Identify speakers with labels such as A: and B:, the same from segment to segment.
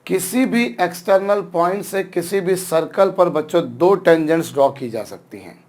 A: किसी भी external point से किसी भी सर्कल पर बच्चों दो टेंजेंट्स ड्रॉ की जा सकती हैं।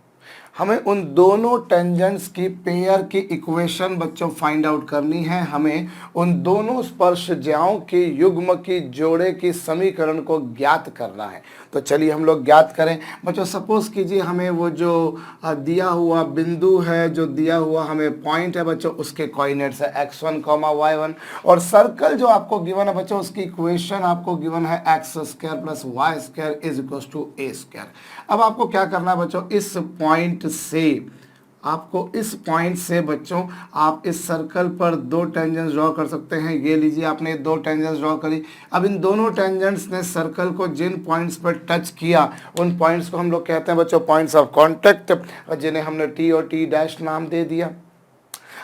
A: हमें उन दोनों टेंजेंट्स की पेयर की इक्वेशन बच्चों फाइंड आउट करनी है। हमें उन दोनों स्पर्शज्याओं के युग्म की जोड़े की समीकरण को ज्ञात करना है। तो चलिए हम लोग ज्ञात करें बच्चों। सपोज कीजिए हमें वो जो दिया हुआ बिंदु है, जो दिया हुआ हमें पॉइंट है बच्चों, उसके कोऑर्डिनेट्स है x1, y1 और सर्कल जो आपको गिवन है बच्चों उसकी इक्वेशन आपको गिवन है x² + y² = a²। अब आपको क्या करना है बच्चों, इस पॉइंट से बच्चों आप इस सर्कल पर दो टेंजेंट्स ड्रॉ कर सकते हैं। ये लीजिए आपने दो टेंजेंट्स ड्रॉ करी। अब इन दोनों टेंजेंट्स ने सर्कल को जिन पॉइंट्स पर टच किया उन पॉइंट्स को हम लोग कहते हैं बच्चों पॉइंट्स ऑफ कांटेक्ट, जिन्हें हमने टी और टी डैश नाम दे दिया।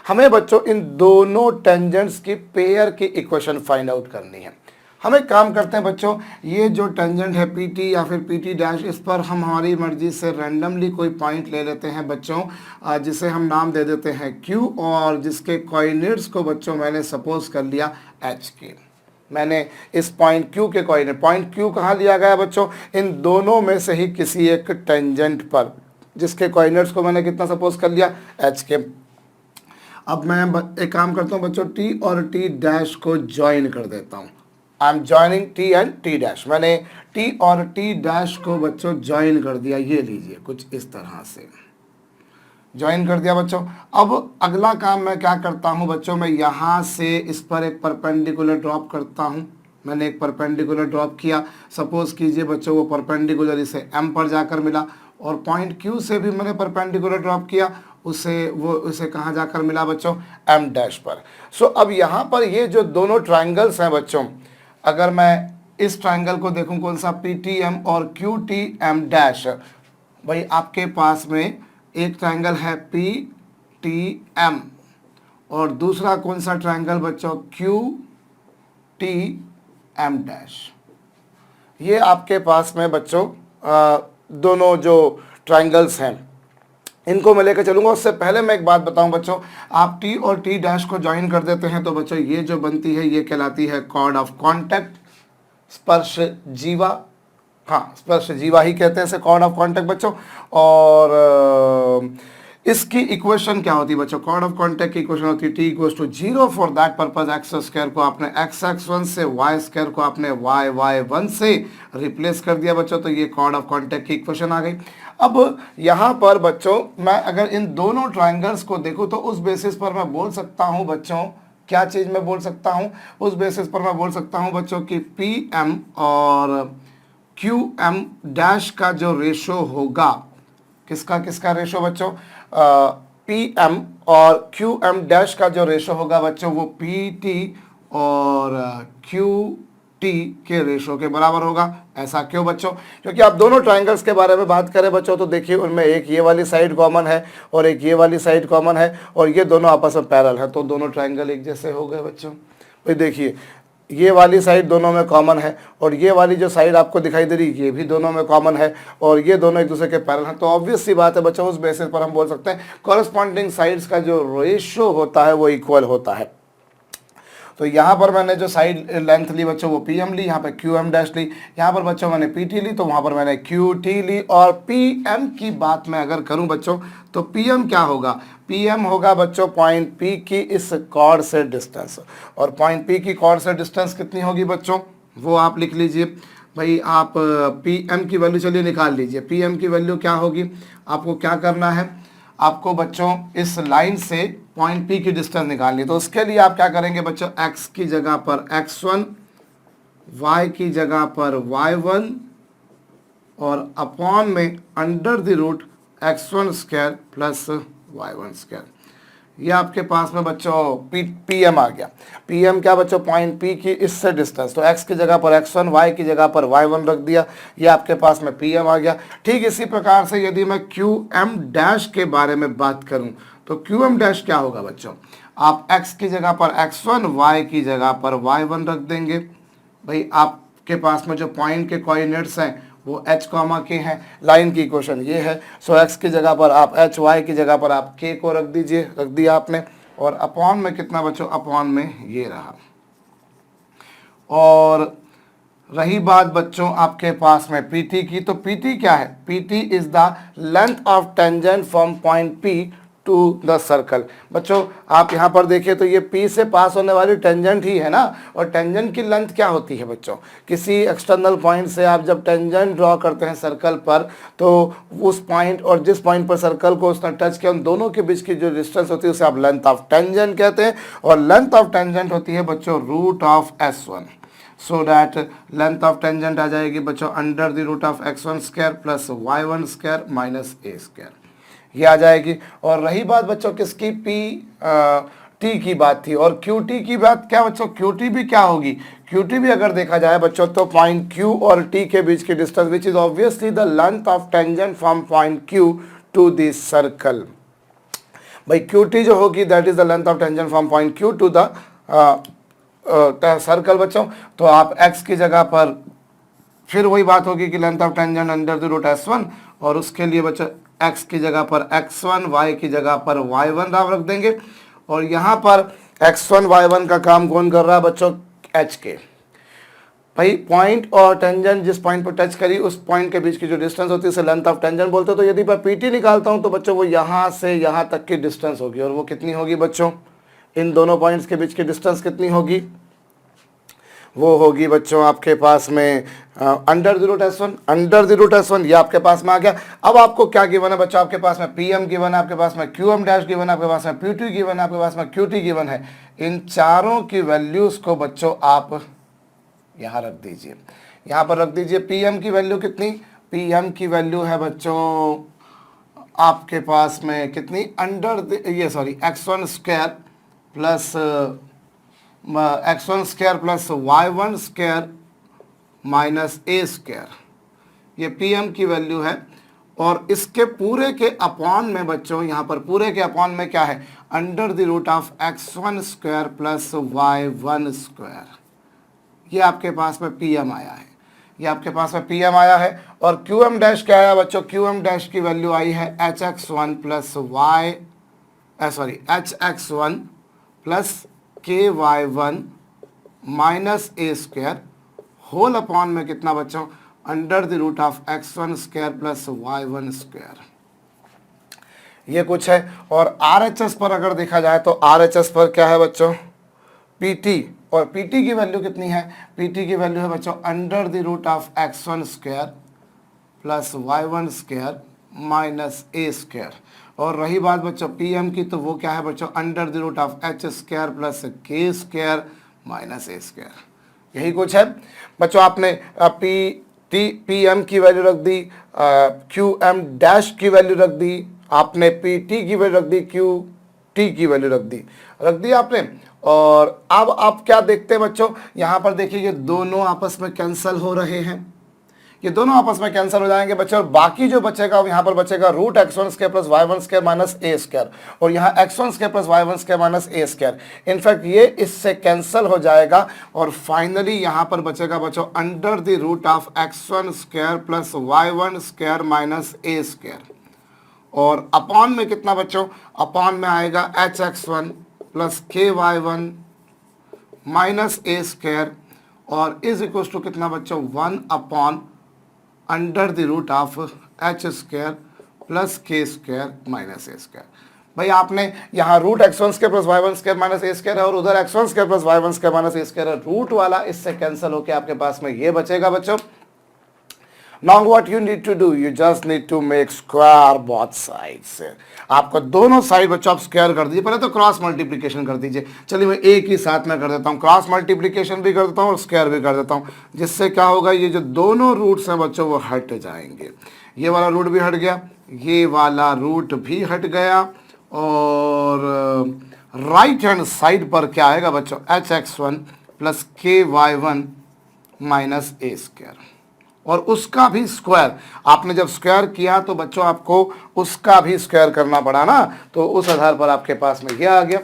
A: हमें बच्चों इन दोनों टेंजेंट्स की पेयर की इक्वेशन फाइंड आउट करनी है। हम एक काम करते हैं बच्चों, ये जो टेंजेंट है पी टी या फिर पी टी डैश, इस पर हम हमारी मर्जी से रैंडमली कोई पॉइंट ले लेते हैं बच्चों, जिसे हम नाम दे देते हैं क्यू और जिसके कोऑर्डिनेट्स को बच्चों मैंने सपोज कर लिया एच के। मैंने इस पॉइंट क्यू के कोऑर्डिनेट, पॉइंट क्यू कहाँ लिया गया बच्चों, इन दोनों में से ही किसी एक टेंजेंट पर, जिसके कोऑर्डिनेट्स को मैंने कितना सपोज कर लिया एच के। अब मैं एक काम करता हूँ बच्चों, टी और टी डैश को ज्वाइन कर देता हूँ। I am joining T and T dash. मैंने टी और टी डैश को बच्चों ज्वाइन कर दिया। ये लीजिए कुछ इस तरह से ज्वाइन कर दिया बच्चों। अब अगला काम मैं क्या करता हूँ बच्चों, मैं यहाँ से इस पर एक परपेंडिकुलर ड्रॉप करता हूँ। मैंने एक परपेंडिकुलर ड्रॉप किया। सपोज कीजिए बच्चों वो परपेंडिकुलर इसे एम पर जाकर मिला और पॉइंट क्यू से भी मैंने परपेंडिकुलर ड्रॉप किया, उसे कहाँ जाकर मिला बच्चों, एम डैश पर। सो अब यहाँ पर ये जो दोनों ट्राइंगल्स हैं बच्चों, अगर मैं इस ट्राइंगल को देखूं कौन सा, पी टी एम और क्यू टी एम डैश, भाई आपके पास में एक ट्राइंगल है पी टी एम और दूसरा कौन सा ट्राइंगल बच्चों, क्यू टी एम डैश। ये आपके पास में बच्चों दोनों जो ट्राइंगल्स हैं इनको मैं लेकर चलूंगा। उससे पहले मैं एक बात बताऊं बच्चों, आप टी और टी डैश को ज्वाइन कर देते हैं तो बच्चों ये जो बनती है ये कहलाती है कॉर्ड ऑफ कांटेक्ट, स्पर्श जीवा। हाँ, स्पर्श जीवा ही कहते हैं इसे, कॉर्ड ऑफ कांटेक्ट बच्चों। और इसकी इक्वेशन क्या होती है बच्चों, कॉर्ड ऑफ कांटेक्ट की इक्वेशन होती है T = 0। For that purpose x² को आपने x1 से, y² को आपने y1 से रिप्लेस कर दिया बच्चों, तो ये कॉर्ड ऑफ कांटेक्ट की इक्वेशन आ गई। अब यहाँ पर बच्चों मैं अगर इन दोनों ट्राइंगल्स को देखूँ तो उस बेसिस पर मैं बोल सकता हूँ बच्चों, क्या चीज़ मैं बोल सकता हूँ, उस बेसिस पर मैं बोल सकता हूँ बच्चों कि पी एम और क्यू एम डैश का जो रेशो होगा, किसका रेशो बच्चों, पी एम और क्यू एम डैश का जो रेशो होगा बच्चों वो पी टी और क्यू टी के रेशो के बराबर होगा। ऐसा क्यों बच्चों, क्योंकि आप दोनों ट्राइंगल्स के बारे में बात करें बच्चों तो देखिए उनमें एक ये वाली साइड कॉमन है और एक ये वाली साइड कॉमन है और ये दोनों आपस में पैरेलल है, तो दोनों ट्राइंगल एक जैसे हो गए बच्चों। भाई देखिए ये वाली साइड दोनों में कॉमन है और ये वाली जो साइड आपको दिखाई दे रही ये भी दोनों में कॉमन है और ये दोनों एक दूसरे के पैरेलल हैं, तो ऑब्वियस सी बात है बच्चों उस बेसिस पर हम बोल सकते हैं कॉरस्पॉन्डिंग साइड्स का जो रेशियो होता है वो इक्वल होता है। तो यहाँ पर मैंने जो साइड लेंथ ली बच्चों वो पी एम ली, यहाँ पे क्यू एम डैश ली, यहाँ पर बच्चों मैंने पी टी ली, तो वहाँ पर मैंने क्यू टी ली। और पी एम की बात मैं अगर करूँ बच्चों तो पी एम क्या होगा, पी एम होगा बच्चों पॉइंट पी की इस कॉर्ड से डिस्टेंस, और पॉइंट पी की कॉर्ड से डिस्टेंस कितनी होगी बच्चों वो आप लिख लीजिए। भाई आप पी एम की वैल्यू चलिए निकाल लीजिए। पी एम की वैल्यू क्या होगी, आपको क्या करना है, आपको बच्चों इस लाइन से पॉइंट पी की डिस्टेंस निकालनी है। तो उसके लिए आप क्या करेंगे बच्चों, x की जगह पर x1, y की जगह पर y1 और अपॉन में under the root x1² plus y1²। ये आपके पास में बच्चों पी एम आ गया। पी एम क्या बच्चों, पॉइंट पी की इससे डिस्टेंस, तो x की जगह पर x1, y की जगह पर y1 रख दिया, ये आपके पास में पी एम आ गया। ठीक इसी प्रकार से यदि मैं क्यू एम डैश के बारे में बात करूं तो क्यू एम डैश क्या होगा बच्चों, आप x की जगह पर x1, y की जगह पर y1 रख देंगे। भाई आपके पास में जो पॉइंट के कोऑर्डिनेट्स हैं वो h कॉमा के हैं, लाइन की इक्वेशन ये है। सो x की जगह पर आप h, y की जगह पर आप k को रख दीजिए, रख दिया आपने, और अपॉन में कितना बच्चों, अपॉन में ये रहा। और रही बात बच्चों आपके पास में पीटी की, तो पीटी क्या है? PT is the length of tangent from point P to the circle. बच्चों आप यहाँ पर देखिए तो ये पी से पास होने वाली टेंजेंट ही है ना, और टेंजेंट की लेंथ क्या होती है बच्चों? किसी एक्सटर्नल पॉइंट से आप जब टेंजेंट ड्रॉ करते हैं सर्कल पर, तो उस पॉइंट और जिस पॉइंट पर सर्कल को उसने टच किया, उन दोनों के बीच की जो डिस्टेंस होती है उसे आप लेंथ ऑफ टेंजेंट कहते हैं, और लेंथ ऑफ टेंजेंट होती है बच्चों root of S1। So that length of tangent आ जाएगी बच्चों under the root of x1 square plus y1 square minus a square, ये आ जाएगी। और रही बात बच्चों किसकी? टी की बात थी, और क्यू टी की बात क्या बच्चों? क्यू टी भी क्या होगी? क्यू टी भी अगर देखा जाए बच्चों तो पॉइंट क्यू और टी के बीच की distance which is obviously the length of tangent from point Q to this circle. भाई क्यू टी जो होगी that is the length of tangent from point Q to the circle बच्चों। तो आप x की जगह पर फिर वही बात होगी कि length of tangent under the root S1, और उसके लिए बच्चों x की जगह पर x1, y की जगह पर y1 आप रख देंगे, और यहाँ पर x1 y1 का काम कौन कर रहा है बच्चों? h के। भाई पॉइंट और टेंजेंट जिस पॉइंट पर टच करी उस पॉइंट के बीच की जो डिस्टेंस होती है उसे लेंथ ऑफ टेंजेंट बोलते हैं। तो यदि मैं पीटी निकालता हूँ तो बच्चों वो यहाँ से यहाँ तक की डिस्टेंस होगी, और वो कितनी होगी बच्चों? इन दोनों पॉइंट्स के बीच की डिस्टेंस कितनी होगी? वो होगी बच्चों आपके पास में under the root S1, under the root S1 ये आपके पास में आ गया। अब आपको क्या गिवन है बच्चों? आपके पास में PM गिवन है, आपके पास में QM डैश गिवन है, आपके पास में PT गिवन है, आपके पास में QT गिवन है। इन चारों की वैल्यूज को बच्चों आप यहाँ रख दीजिए, यहाँ पर रख दीजिए। PM की वैल्यू कितनी? PM की वैल्यू है बच्चों आपके पास में कितनी? x1 square plus x1 square plus y1 square minus a square, ये PM की वैल्यू है। और इसके पूरे के अपॉन में बच्चों यहाँ पर पूरे के अपॉन में क्या है? Under the root of x1 square plus y1 square, ये आपके पास में PM आया है, ये आपके पास में PM आया है। और QM डैश क्या आया बच्चों? QM डैश की वैल्यू आई है hx1 plus hx1 plus ky1 minus a square whole upon में कितना बच्चों? Under the root of x1 square plus y1 square, ये कुछ है। और RHS पर अगर देखा जाए तो RHS पर क्या है बच्चों? PT, और PT की वैल्यू कितनी है? PT की वैल्यू है बच्चों under the root of x1 square plus y1 square minus a square. और रही बात बच्चों PM की, तो वो क्या है बच्चों? Under the root of h square plus k square minus a square, यही कुछ है बच्चों। आपने PM की वैल्यू रख दी, QM डैश की वैल्यू रख दी, आपने PT की वैल्यू रख दी, QT की वैल्यू रख दी आपने। और अब आप क्या देखते हैं बच्चों? यहाँ पर देखिए ये दोनों आपस में कैंसिल हो रहे हैं, ये दोनों आपस में कैंसिल हो जाएंगे बच्चों, और बाकी जो बचेगा यहाँ पर बचेगा root x1 square plus y1 square minus a square, और यहाँ x1 square plus y1 square minus a square. In fact ये इससे कैंसिल हो जाएगा, और फाइनली यहाँ पर बचेगा बच्चों under the root of x1 square plus y1 square minus a square. और अपॉन में कितना बच्चों? अपॉन में आएगा hx1 plus ky1 minus a square, और इज इक्वल टू कितना बच्चों? 1 upon under the root of h square plus k square minus a square. भाई आपने यहाँ root x1 square plus y1 square minus a square है, और उधर x1 square plus y1 square minus a square है, root वाला इससे cancel होकर आपके पास में ये बचेगा बच्चों। Now what you need to do, you just need to make square both sides। आपको दोनों साइड बच्चों आप स्क्वायर कर दीजिए, पहले तो क्रॉस मल्टीप्लिकेशन कर दीजिए। चलिए मैं एक ही साथ में कर देता हूँ, क्रॉस मल्टीप्लिकेशन भी कर देता हूँ और स्क्वायर भी कर देता हूँ, जिससे क्या होगा? ये जो दोनों रूट्स हैं बच्चों वो हट जाएंगे। ये वाला रूट भी हट गया, ये वाला रूट भी हट गया, और राइट हैंड साइड पर क्या आएगा बच्चों? hx1 plus ky1 minus a square, और उसका भी स्क्वायर। आपने जब स्क्वायर किया तो बच्चों आपको उसका भी स्क्वायर करना पड़ा ना, तो उस आधार पर आपके पास में ये आ गया।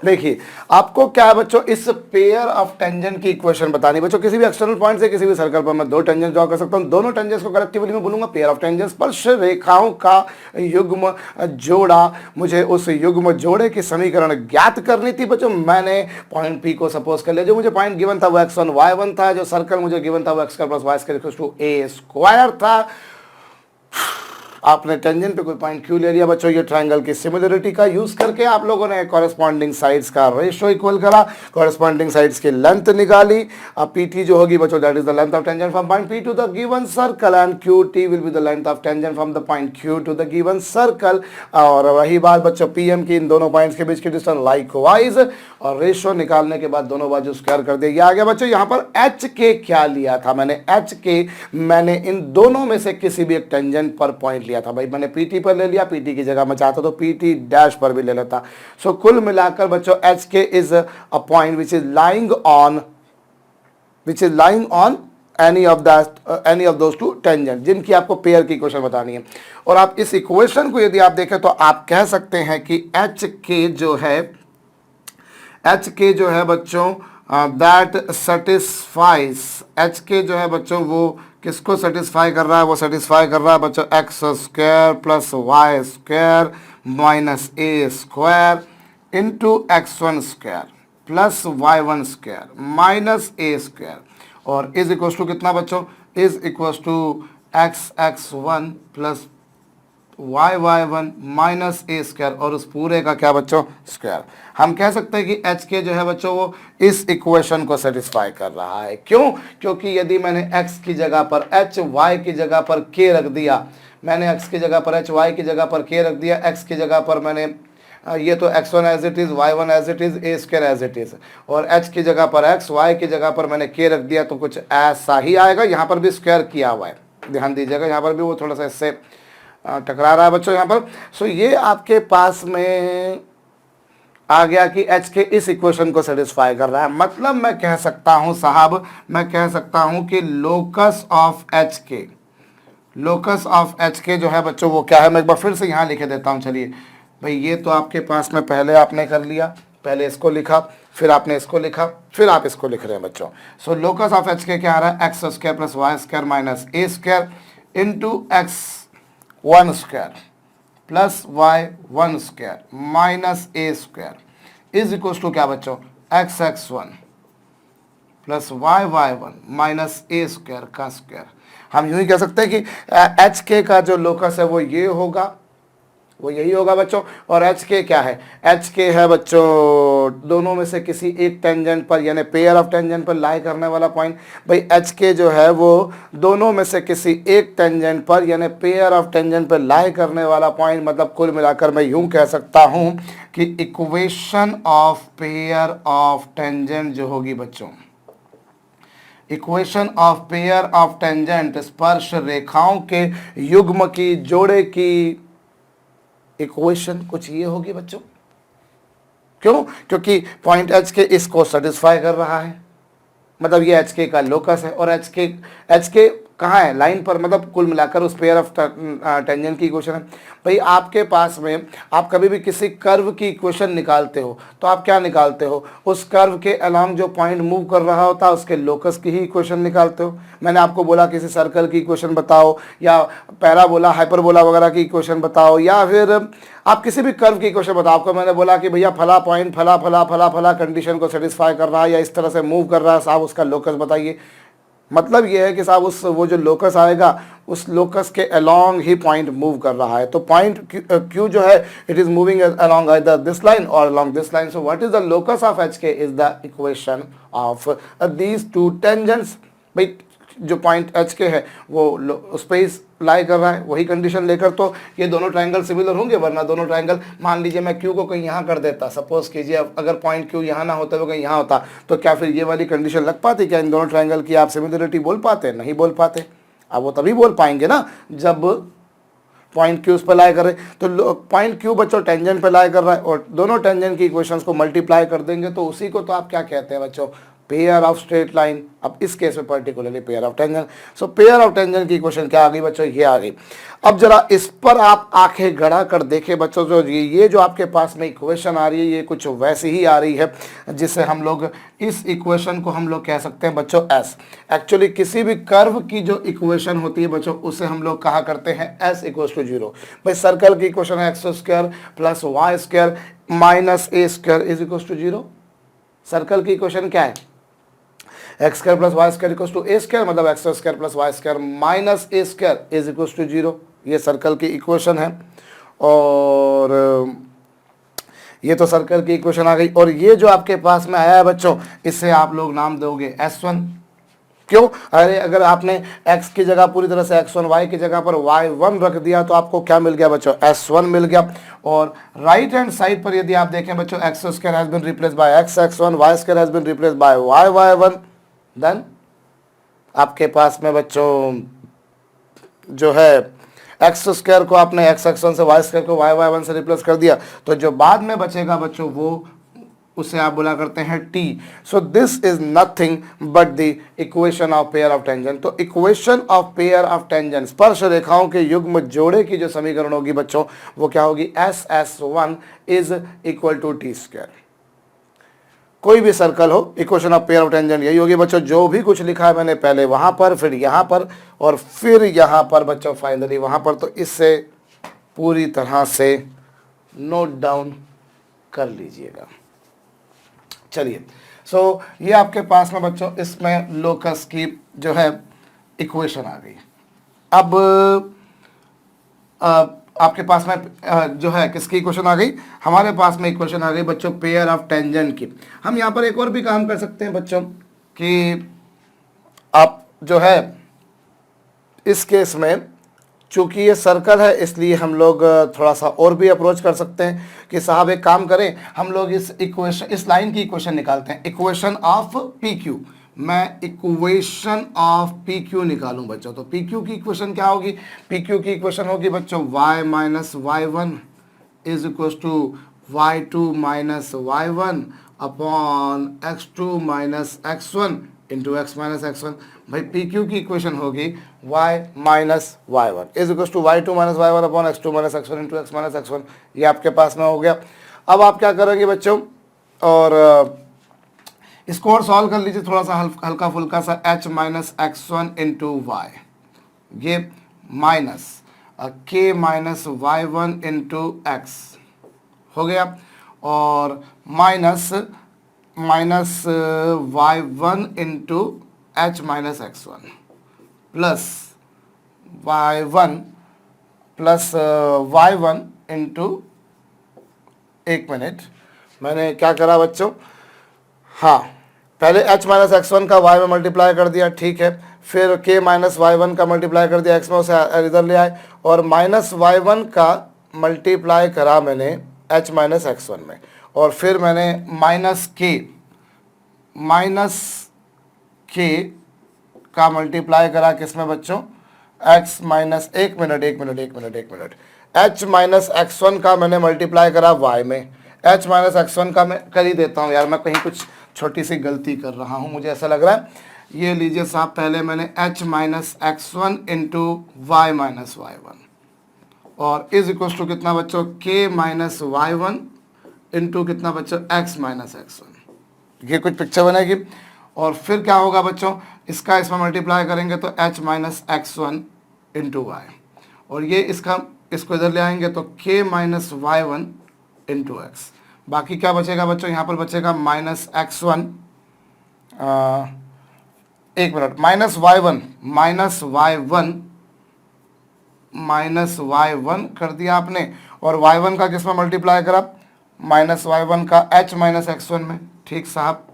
A: देखिए आपको क्या है बच्चों, इस पेयर ऑफ टेंजेंट की इक्वेशन बतानी बच्चों। किसी भी एक्सटर्नल पॉइंट से किसी भी सर्कल पर मैं दो टेंजेंट ड्रॉ कर सकता हूं। दोनों टेंजेंट्स को कलेक्टिवली मैं बोलूंगा पेयर ऑफ टेंजेंट्स। स्पर्श रेखाओं का युग्म जोड़ा, मुझे उस युग्म जोड़े की समीकरण ज्ञात करनी थी बच्चों। मैंने पॉइंट पी को सपोज कर लिया, जो मुझे पॉइंट गिवन था वो x1 y1 था, जो सर्कल मुझे गिवन था वो x² + y² = a² था। आपने टेंजेंट पे कोई पॉइंट क्यों ले लिया बच्चों, ये ट्रायंगल की सिमिलरिटी का यूज करके आप लोगों ने कॉरेस्पॉन्डिंग साइड्स का रेशियो इक्वल करा, कॉरेस्पॉन्डिंग साइड्स की लेंथ निकाली। अब पीटी जो होगी बच्चों that is the length of tangent from point P to the given circle and QT will be the length of tangent from the point Q to the given circle. और वही बात बच्चों PM की, इन दोनों points के बीच की distance likewise, और रेशियो निकालने के बाद दोनों बाजू स्क्वायर कर दिया। ये आ गया बच्चों। यहाँ पर एच के क्या लिया था मैंने, एच के मैंने इन दोनों में से किसी भी एक टेंजेंट पर पॉइंट लिया था भाई। मैंने पीटी पर ले लिया, पीटी की जगह मैं चाहता तो पीटी डैश पर भी ले लेता। सो कुल मिलाकर बच्चों H k is a point which is lying on any of those two tangent, जिनकी आपको पेयर की इक्वेशन बतानी है। और आप इस इक्वेशन को यदि आप देखें तो आप कह सकते हैं कि एच के जो है बच्चों दैट सेटिस्फाइज, एच के जो है बच्चों वो किसको सेटिस्फाई कर रहा है, वो सेटिस्फाई कर रहा है बच्चों x² + y² - a² into x1² + y1² - a², और इज इक्वल टू कितना बच्चों, is equal to x1 + y1 - a², और उस पूरे का क्या बच्चों स्क्वायर। हम कह सकते हैं कि एच के जो है बच्चों वो इस इक्वेशन को सेटिस्फाई कर रहा है। क्यों? क्योंकि यदि मैंने x की जगह पर h, y की जगह पर k रख दिया, मैंने x की जगह पर h, y की जगह पर k रख दिया, x की जगह पर मैंने ये तो x1 as it is, y1 as it is, a² as it is, और h की जगह पर x, y की जगह पर मैंने k रख दिया, तो कुछ ऐसा ही आएगा। यहाँ पर भी स्क्वायर किया हुआ है, ध्यान दीजिएगा, यहाँ पर भी वो थोड़ा सा इससे टकरा रहा है बच्चों यहाँ पर। सो ये आपके पास में आ गया कि एच के इस इक्वेशन को सेटिस्फाई कर रहा है। मतलब मैं कह सकता हूं साहब, मैं कह सकता हूं कि लोकस ऑफ एच के जो है बच्चों वो क्या है, मैं एक बार फिर से यहाँ लिखे देता हूं। चलिए भाई, ये तो आपके पास में पहले आपने कर लिया, पहले इसको लिखा, फिर आपने इसको लिखा, फिर आप इसको लिख रहे हैं बच्चों। सो लोकस ऑफ एच के क्या आ रहा है, x² + y² - a² into x1² + y1² - a² is equal to क्या बच्चों, x1 + y1 - a² का स्क्वायर। हम यूं ही कह सकते हैं कि एच के का जो लोकस है वो ये होगा, वो यही होगा बच्चों। और एच के क्या है, एच के है बच्चों दोनों में से किसी एक टेंजेंट पर, यानी पेयर ऑफ टेंजेंट पर लाई करने वाला पॉइंट। भाई एच के जो है वो दोनों में से किसी एक टेंजेंट पर, यानी पेयर ऑफ टेंजेंट पर लाई करने वाला पॉइंट। मतलब कुल मिलाकर मैं यूं कह सकता हूं कि equation of pair of tangent जो होगी बच्चों, equation of pair of tangent, स्पर्श रेखाओं के युग्म की, जोड़े की इक्वेशन कुछ ये होगी बच्चों। क्यों? क्योंकि पॉइंट एच के इसको सेटिस्फाई कर रहा है, मतलब ये एच के का लोकस है, और एच के कहाँ है, लाइन पर। मतलब कुल मिलाकर उस पेयर ऑफ टेंजेंट की इक्वेशन है। भाई आपके पास में, आप कभी भी किसी कर्व की इक्वेशन निकालते हो तो आप क्या निकालते हो, उस कर्व के अलॉन्ग जो पॉइंट मूव कर रहा होता है उसके लोकस की ही इक्वेशन निकालते हो। मैंने आपको बोला किसी सर्कल की इक्वेशन बताओ, या पैराबोला, हाइपरबोला वगैरह की इक्वेशन बताओ, या फिर आप किसी भी कर्व की इक्वेशन बताओ। आपको मैंने बोला कि भैया फला पॉइंट फला फला फला फला कंडीशन को सेटिस्फाई कर रहा है या इस तरह से मूव कर रहा है, साहब उसका लोकस बताइए। मतलब ये है कि साहब उस वो जो लोकस आएगा उस लोकस के अलोंग ही पॉइंट मूव कर रहा है। तो पॉइंट क्यू जो है it is moving along either this line और along this line. So what is the locus of h k is the equation of these two tangents. भाई जो पॉइंट एच के है वो उस पर लाई कर रहा है, वही कंडीशन लेकर तो ये दोनों ट्रायंगल सिमिलर होंगे। वरना दोनों ट्रायंगल, मान लीजिए मैं क्यू को कहीं यहाँ कर देता, सपोज कीजिए अगर पॉइंट क्यू यहाँ ना होता वो कहीं यहाँ होता, तो क्या फिर ये वाली कंडीशन लग पाती? क्या इन दोनों ट्रायंगल की आप सिमिलरिटी बोल पाते? नहीं बोल पाते। अब वो तभी बोल पाएंगे ना जब पॉइंट क्यू उस पर लाई कर रहे। तो पॉइंट क्यू बच्चों टेंजेंट पे लाई कर रहा है, और दोनों टेंजेंट की इक्वेशंस को मल्टीप्लाई कर देंगे तो उसी को तो आप क्या कहते हैं बच्चों, पेयर ऑफ स्ट्रेट लाइन, अब इस केस में particularly pair of tangent. So pair of tangent की इक्वेशन क्या आ गई बच्चों, ये आ गई। अब जरा इस पर आप आंखें गड़ा कर देखें बच्चों, जो ये जो आपके पास में इक्वेशन आ रही है, ये कुछ वैसी ही आ रही है जिससे हम लोग इस इक्वेशन को हम लोग कह सकते हैं बच्चों एस। एक्चुअली किसी भी कर्व की जो इक्वेशन होती है बच्चों, उसे हम लोग कहा करते हैं एस इक्वल्स टू 0। भाई सर्कल की इक्वेशन है x square plus y square minus a square is equals to 0। Circle की इक्वेशन क्या है, x square plus y square equals to a square, मतलब x square plus y square minus a square is equals to 0। ये circle की equation है, और ये तो सर्कल की इक्वेशन आ गई। और ये जो आपके पास में आया है बच्चों, इसे आप लोग नाम दोगे S1। क्यों, अरे अगर आपने x की जगह पूरी तरह से x1, y की जगह पर y1 रख दिया तो आपको क्या मिल गया बच्चों, S1 मिल गया। और राइट हैंड साइड पर यदि आप देखें बच्चों, x square has been replace by x1, y square has been replace by y1, then आपके पास में बच्चों जो है एक्स स्क्वायर को आपने x1 से y स्क्वायर को y1 से रिप्लेस कर दिया, तो जो बाद में बचेगा बच्चों वो उसे आप बोला करते हैं t। So this is nothing but the equation of pair of tangent. तो equation of pair of tangent, स्पर्श रेखाओं के युग्म जोड़े की जो समीकरण होगी बच्चों, वो क्या होगी, S1 is equal to T square. कोई भी सर्कल हो, equation of pair of tangent यही होगी बच्चों। जो भी कुछ लिखा है मैंने पहले वहां पर, फिर यहाँ पर, और फिर यहाँ पर बच्चों फाइनली वहां पर, तो इससे पूरी तरह से नोट डाउन कर लीजिएगा। चलिए, सो ये आपके पास में बच्चों इसमें लोकस की जो है इक्वेशन आ गई। अब आपके पास में जो है किसकी इक्वेशन आ गई, हमारे पास में इक्वेशन आ गई बच्चों पेयर ऑफ टेंजेंट की। हम यहाँ पर एक और भी काम कर सकते हैं बच्चों कि आप जो है इस केस में, चूंकि ये सर्कल है इसलिए हम लोग थोड़ा सा और भी अप्रोच कर सकते हैं कि साहब एक काम करें, हम लोग इस इक्वेशन, इस लाइन की इक्वेशन निकालते हैं, इक्वेशन ऑफ पी क्यू। मैं इक्वेशन ऑफ पी क्यू निकालूं बच्चों, तो पी क्यू की इक्वेशन क्या होगी, पी क्यू की इक्वेशन होगी बच्चों y minus y1 is equal to y2 minus y1 upon x2 minus x1 into x minus x1। भाई पी क्यू की इक्वेशन होगी y minus y1 is equal to y2 minus y1 upon x2 minus x1 into x minus x1। ये आपके पास में हो गया। अब आप क्या करोगे बच्चों, और इसको और सॉल्व कर लीजिए थोड़ा सा हल्का फुल्का सा, h minus x1 into y, ये minus k minus y1 into x हो गया, और minus y1 into h minus x1 plus y1 plus y1 into, एक मिनट, मैंने क्या करा बच्चों, हाँ पहले h माइनस x1 का y में मल्टीप्लाई कर दिया, ठीक है, फिर k माइनस y1 का मल्टीप्लाई कर दिया x में, उसे इधर ले आए, और माइनस y1 का मल्टीप्लाई करा मैंने h माइनस x1 में, और फिर मैंने माइनस k का मल्टीप्लाई करा किसमें बच्चों, x माइनस, एक मिनट, h माइनस x1 का मैंने मल्टीप्लाई करा y में, h माइनस x1 का मैं कर ही देता हूँ यार, मैं कहीं कुछ छोटी सी गलती कर रहा हूँ मुझे ऐसा लग रहा है। ये लीजिए साहब, पहले मैंने h minus x1 into y minus y1 और इज इक्वल टू कितना बच्चों, k माइनस y1 इंटू कितना बच्चों, x माइनस x1। ये कुछ पिक्चर बनेगी, और फिर क्या होगा बच्चों, इसका इसमें मल्टीप्लाई करेंगे तो h minus x1 into Y, और ये इसको इधर ले आएंगे तो k minus y1 into x. बाकी क्या बचेगा बच्चों, यहाँ पर बचेगा माइनस x1, एक मिनट, माइनस y1 कर दिया आपने, और y1 का किस में मल्टीप्लाई करा, माइनस y1 का h माइनस x1 में, ठीक साहब,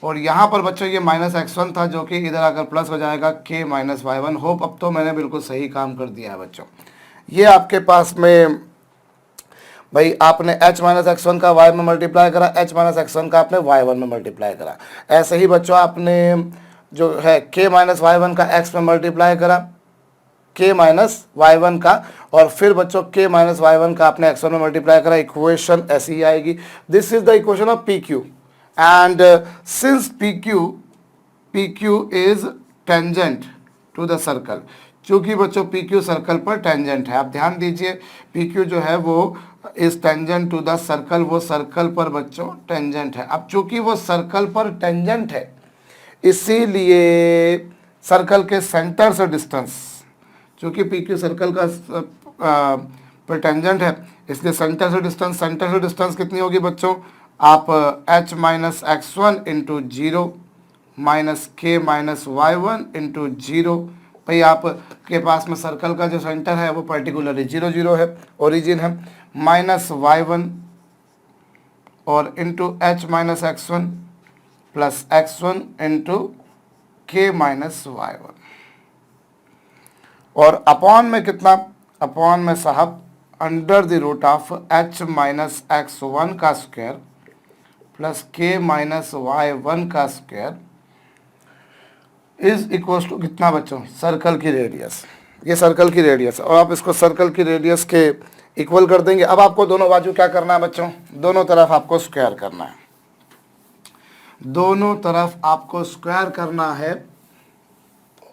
A: और यहाँ पर बच्चों ये माइनस x1 था जो कि इधर आकर प्लस हो जाएगा k माइनस y1। होप अब तो मैंने बिल्कुल सही काम कर दिया है बच्चों। ये आपके पास में भाई आपने h माइनस x1 का y में मल्टीप्लाई करा, h माइनस x1 का आपने y1 में मल्टीप्लाई करा। ऐसे ही बच्चों आपने जो है k माइनस y1 का x में मल्टीप्लाई करा, k माइनस y1 का, और फिर बच्चों k माइनस y1 का आपने x1 में मल्टीप्लाई करा। इक्वेशन ऐसी ही आएगी। This is the equation of P Q. and since PQ is tangent to the circle, चूंकि बच्चों PQ सर्कल पर टेंजेंट है, आप ध्यान दीजिए PQ जो है वो इस टेंजेंट टू द सर्कल, वो सर्कल पर बच्चों टेंजेंट है। अब चूंकि वो सर्कल पर टेंजेंट है इसीलिए सर्कल के सेंटर से डिस्टेंस, चूंकि PQ सर्कल का पर टेंजेंट है इसलिए सेंटर से डिस्टेंस कितनी होगी बच्चों, आप h minus x1 into zero minus k minus y1 into zero. भाई आपके पास में सर्कल का जो सेंटर है वो पर्टिकुलरली 0 0 है, ओरिजिन है, माइनस y1 और into h minus x1 plus x1 into k minus y1 और अपॉन में कितना, अपॉन में साहब under the root of h minus x1 का square plus k minus y1 का स्क्वायर इज इक्वल टू कितना बच्चों, सर्कल की रेडियस। ये सर्कल की रेडियस और आप इसको सर्कल की रेडियस के इक्वल कर देंगे। अब आपको दोनों बाजू क्या करना है बच्चों, दोनों तरफ आपको स्क्वायर करना है, दोनों तरफ आपको स्क्वायर करना है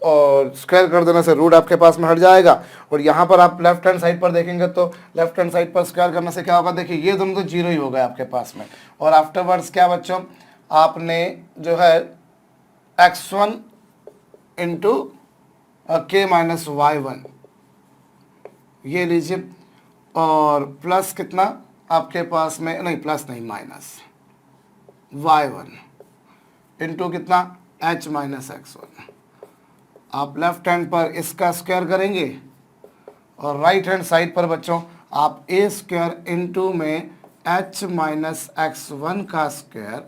A: और स्क्वायर कर देने से रूट आपके पास में हट जाएगा। और यहाँ पर आप लेफ्ट हैंड साइड पर देखेंगे तो लेफ्ट हैंड साइड पर स्क्वायर करने से क्या होगा, देखिए ये दोनों तो जीरो ही हो गए आपके पास में। और आफ्टरवर्ड्स क्या बच्चों, आपने जो है x1 into k minus y1 ये लीजिए और प्लस कितना आपके पास में, नहीं प्लस नहीं माइनस y1 इंटू कितना h माइनस x1। आप लेफ्ट हैंड पर इसका स्क्वायर करेंगे और राइट हैंड साइड पर बच्चों आप a स्क्वायर इंटू में h माइनस x1 का square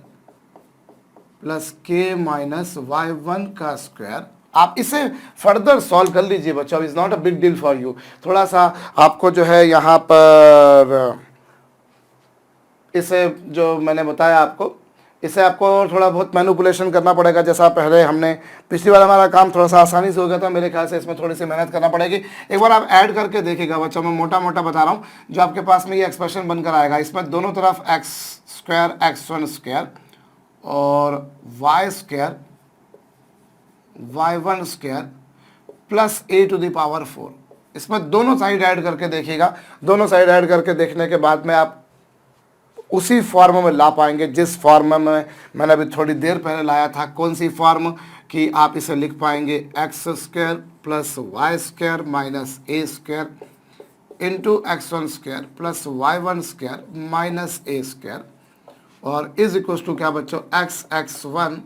A: plus k minus y1 का स्क्वायर, आप इसे फर्दर सॉल्व कर लीजिए बच्चों। Is not a big deal for you, थोड़ा सा आपको जो है यहाँ पर इसे जो मैंने बताया आपको, इसे आपको थोड़ा बहुत मैनिपुलेशन करना पड़ेगा। जैसा पहले हमने पिछली बार हमारा काम थोड़ा सा आसानी से हो गया था, मेरे ख्याल से इसमें थोड़ी सी मेहनत करना पड़ेगी। एक बार आप ऐड करके देखिएगा बच्चों, मैं मोटा मोटा बता रहा हूँ, जो आपके पास में ये एक्सप्रेशन बनकर आएगा इसमें दोनों तरफ एक्स स्क्वायर x1 स्क्वायर और y square y1 square plus a to the power 4, इसमें दोनों साइड ऐड करके देखिएगा। दोनों साइड ऐड करके देखने के बाद में आप उसी फॉर्म में ला पाएंगे जिस फॉर्म में मैंने अभी थोड़ी देर पहले लाया था। कौन सी फॉर्म कि आप इसे लिख पाएंगे x square plus y square minus a square into x1 square plus y1 square minus a square और इज इक्वल टू क्या बच्चों, x1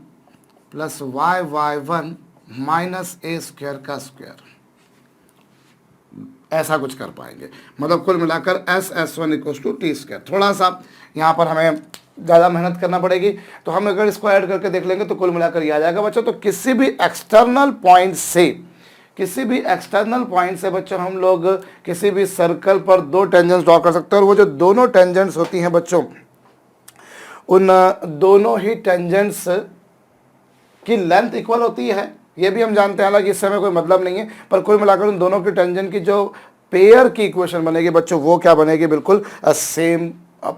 A: plus y1 minus a square का स्क्वायर। ऐसा कुछ कर पाएंगे, मतलब कुल मिलाकर S1 equal to T square. थोड़ा सा यहाँ पर हमें ज़्यादा मेहनत करना पड़ेगी, तो हम अगर इसको ऐड करके देख लेंगे तो कुल मिलाकर ये आ जाएगा बच्चों। तो किसी भी एक्सटर्नल पॉइंट से बच्चों हम लोग किसी भी सर्कल पर दो टेंजेंट्स ड्रॉ कर सकते हैं और वो जो दोनों टेंजेंट्स होती हैं बच्चों, उन दोनों ही टेंजेंट्स की लेंथ इक्वल होती है, ये भी हम जानते हैं, हालांकि इससे हमें कोई मतलब नहीं है। पर कुल मिलाकर उन दोनों की टेंजेंट की जो पेयर की इक्वेशन बनेगी बच्चों वो क्या बनेगी, बिल्कुल सेम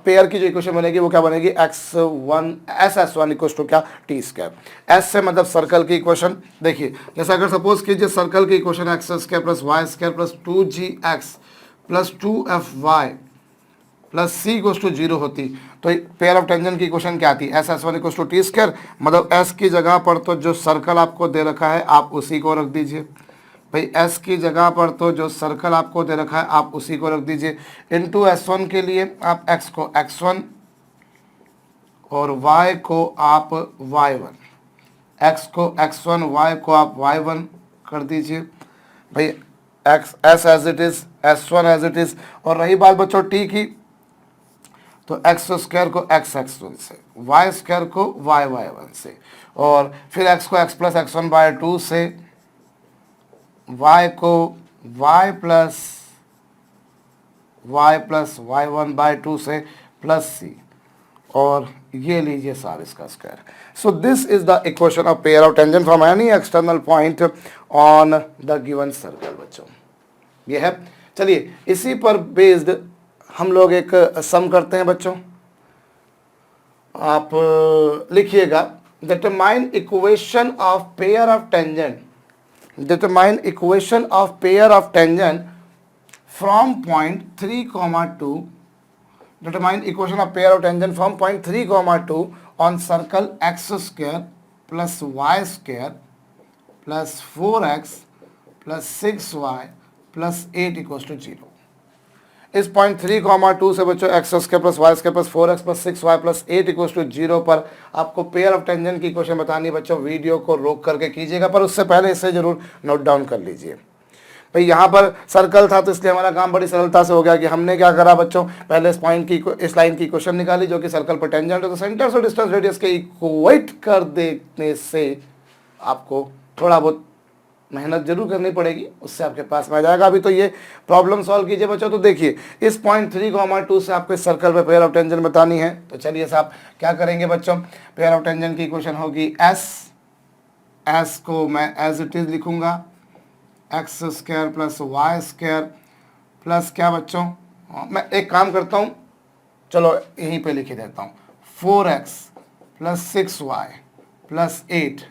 A: पेयर की जो इक्वेशन बनेगी वो क्या बनेगी, S1 इक्वल टू क्या, टी स्क्वायर। एस से मतलब सर्कल की इक्वेशन। देखिए जैसे अगर सपोज कीजिए सर्कल की equation x square plus y square plus 2gx plus 2fy plus C equal to 0 होती तो पेयर ऑफ टेंजेंट की इक्वेशन क्या आती है, S1 equal to T square. मतलब S की जगह पर तो जो सर्कल आपको दे रखा है आप उसी को रख दीजिए भाई, S की जगह पर तो जो सर्कल आपको दे रखा है आप उसी को रख दीजिए। इनटू S1 के लिए आप x को x1 और y को आप y1, x को x1 y को आप y1 कर दीजिए भाई, S as it is, S1 as it is. और रही बात बच्चों t की, तो x स्क्वायर को x1 से, y स्क्वायर को y1 से और फिर x को x प्लस x1 बाय 2 से, y को y प्लस y1 बाय 2 से प्लस सी और ये लीजिए साहब इसका square. So this is the equation of pair of tangent from any external point on the given circle बच्चों, ये है। चलिए इसी पर बेस्ड हम लोग एक सम करते हैं बच्चों। आप लिखिएगा determine equation of pair of tangent, determine equation of pair of tangent from point 3,2, determine equation of pair of tangent from point 3, 2 on circle x square plus y square plus 4x plus 6y plus 8 equals to 0। इस point 3,2 से बच्चों x square plus y square plus 4x plus 6y plus 8 equals to 0 पर आपको pair of tangent की equation बतानी है बच्चों। Video को रोक करके कीजिएगा, पर उससे पहले इसे जरूर नोट डाउन कर लीजिए। भाई यहाँ पर सर्कल था तो इसलिए हमारा काम बड़ी सरलता से हो गया कि हमने क्या करा बच्चों, पहले इस पॉइंट की इस लाइन की इक्वेशन निकाली जो कि सर्कल पर टेंजेंट है, तो सेंटर से डिस्टेंस रेडियस के इक्वेट कर देने से आपको थोड़ा बहुत मेहनत जरूर करनी पड़ेगी, उससे आपके पास में आ जाएगा। अभी तो ये प्रॉब्लम सॉल्व कीजिए बच्चों। तो देखिए इस पॉइंट 3,2 से आपको इस सर्कल पे पेयर ऑफ टेंजेंट बतानी है, तो चलिए साहब क्या करेंगे बच्चों, पेयर ऑफ टेंजेंट की इक्वेशन होगी एस को मैं एज इट इज लिखूंगा x square plus y square plus क्या बच्चों, मैं एक काम करता हूँ, चलो यहीं पे लिख देता हूँ 4x प्लस 6y प्लस 8,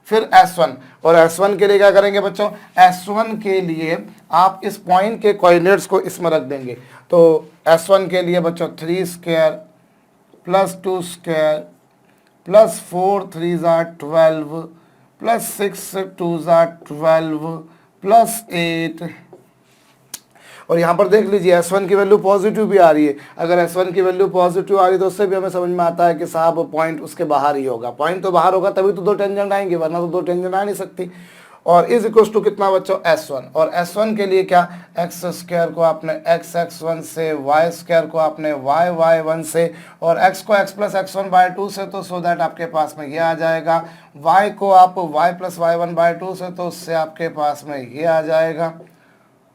A: फिर S1, और S1 के लिए क्या करेंगे बच्चों, S1 के लिए आप इस पॉइंट के कोऑर्डिनेट्स को इसमें रख देंगे। तो S1 के लिए बच्चों 3 square plus 2 square plus 4 3 12 plus 6 2 12 plus 8, और यहाँ पर देख लीजिए S1 की वैल्यू पॉजिटिव भी आ रही है। अगर S1 की वैल्यू पॉजिटिव आ रही है तो उससे भी हमें समझ में आता है कि साहब पॉइंट उसके बाहर ही होगा। पॉइंट तो बाहर होगा तभी तो दो टेंजेंट आएंगे, वरना तो दो टेंजेंट आ नहीं सकती। और इज इक्वल्स टू कितना बच्चों S1, और S1 के लिए क्या, एक्स स्क्वायर को आपने x1 से, y स्क्वायर को आपने y1 से, और x को x प्लस x1/2 से, तो सो दैट आपके पास में ये आ जाएगा। y को आप y प्लस y1/2 से, तो उससे आपके पास में ये आ जाएगा,